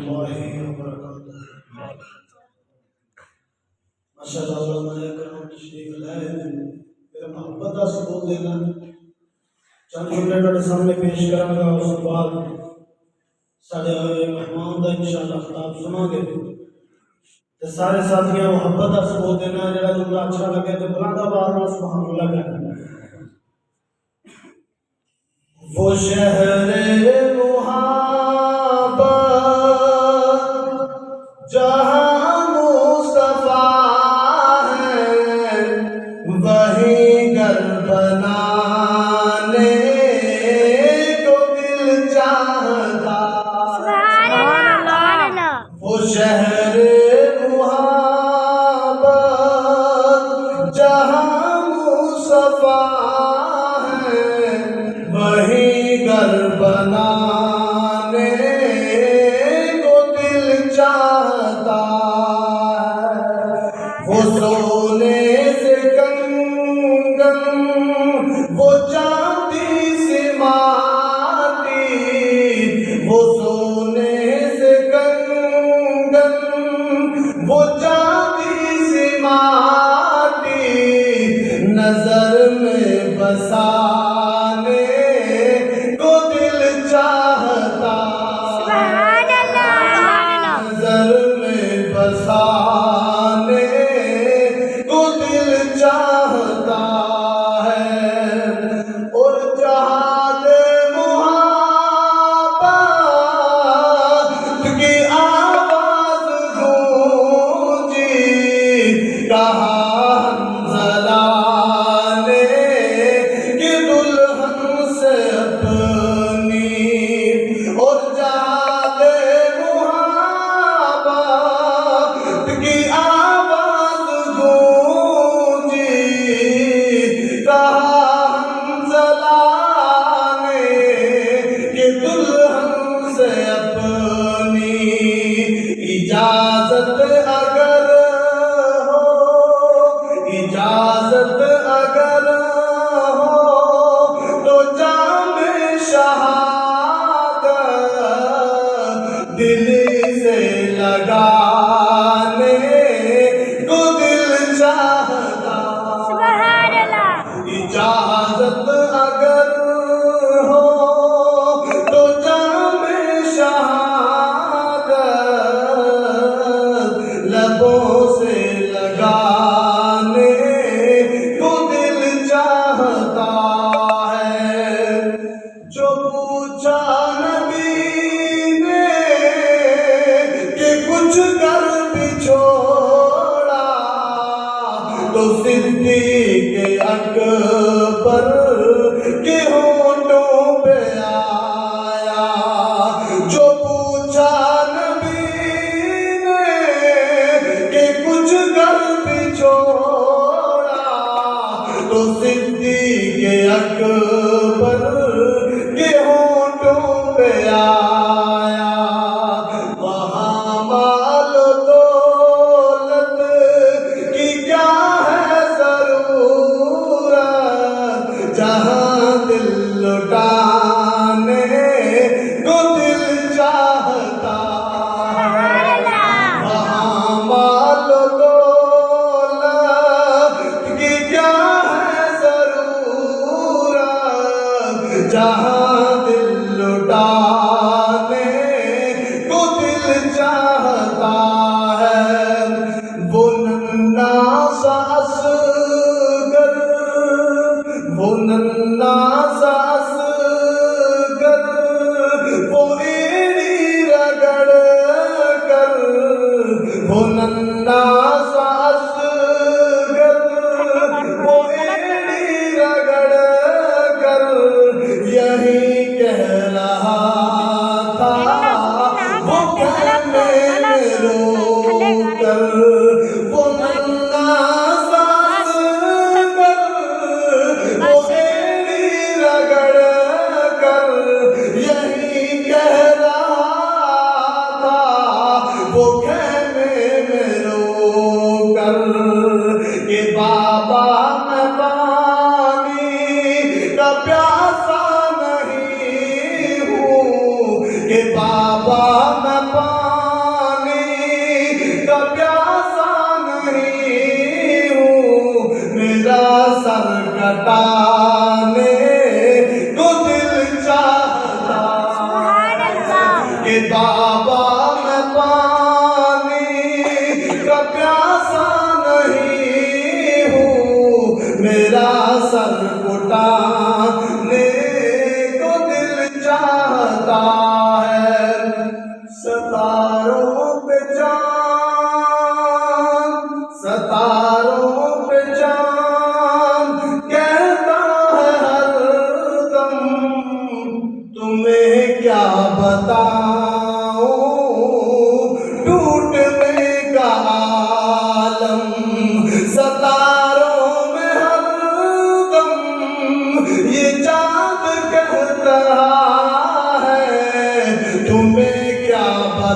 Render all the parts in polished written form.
الله وبركاته. ماشاءاللہ علماء کرام تشریف لائے میرے محبت کا ثبوت دینا چند جملے تھوڑے سامنے پیش کروں گا، اس کے بعد سارے مہمان کا انشاءاللہ خطاب سنا گے تے سارے ساتھیاں محبت کا ثبوت دینا، جڑا جملہ اچھا لگے تو بلند آواز میں سبحان اللہ کہنا۔ وہ شہر محبت جہاں مصطفیٰ ہے، وہی گھر بنانے کو دل چاہتا۔ وہ شہر محبت جہاں مصطفیٰ ہے، وہی گھر بنانے کو دل چاہتا ہے۔ وہ سونے سے کنگن، وہ چاندی سے ماٹی، وہ سونے سے کنگن، وہ چاندی سے ماٹی، نظر میں بسانے کو دل چاہتا۔ نظر میں بسانے کو دل چاہتا ہے، اور جہاد محبت کی آواز گونجی، کہا حنظلہ نے کہ دلہن سے اپنی، اور جہاد محبت کی آواز گونجی، کہا حنظلہ نے کہ دلہن سے اپنی، اجازت اگر ہو، اجازت اگر ہو تو جام شہادت دل سے لگانے کو دل چاہتا۔ اجازت اگر ہو تو جام شہادت لبوں سے لگانے کو دل چاہتا ہے۔ جو پوچھا نبی نے کہ کچھ کر بھی چھوڑا، تو صدیق اکبر کے ہونٹوں پہ آیا۔ جو پوچھا نبی نے کہ کچھ کر بھی چھوڑا، تو صدیق اکبر کے ہونٹوں پہ آیا۔ وہاں مال و دولت کی کیا ہے ضرورت، جہاں دل لٹانے کو دل چاہتا۔ وہاں مال و دولت کی کیا ہے ضرورت، جہاں دل لٹانے کو دل چاہتا ہے۔ وہ ننھا سا اصغر، وہ ننھا سا اصغر، وہ ایڑی رگڑ کر، وہ ننھا سا اصغر، وہ ایڑی رگڑ کر یہی کہہ رہا تھا، وہ کہنے میں رو کر۔ وہ ننھا سا اصغر، وہ ایڑی رگڑ کر یہی کہہ رہا تھا، وہ کہنے میں رو کر کہ بابا میں پانی کا پیاسا نہیں ہوں، کہ بابا میں پانی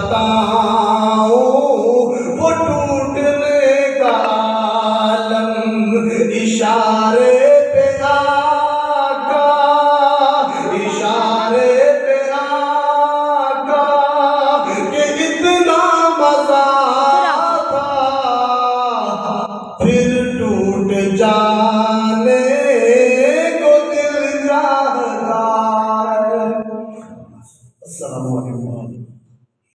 ਦਾਤਾ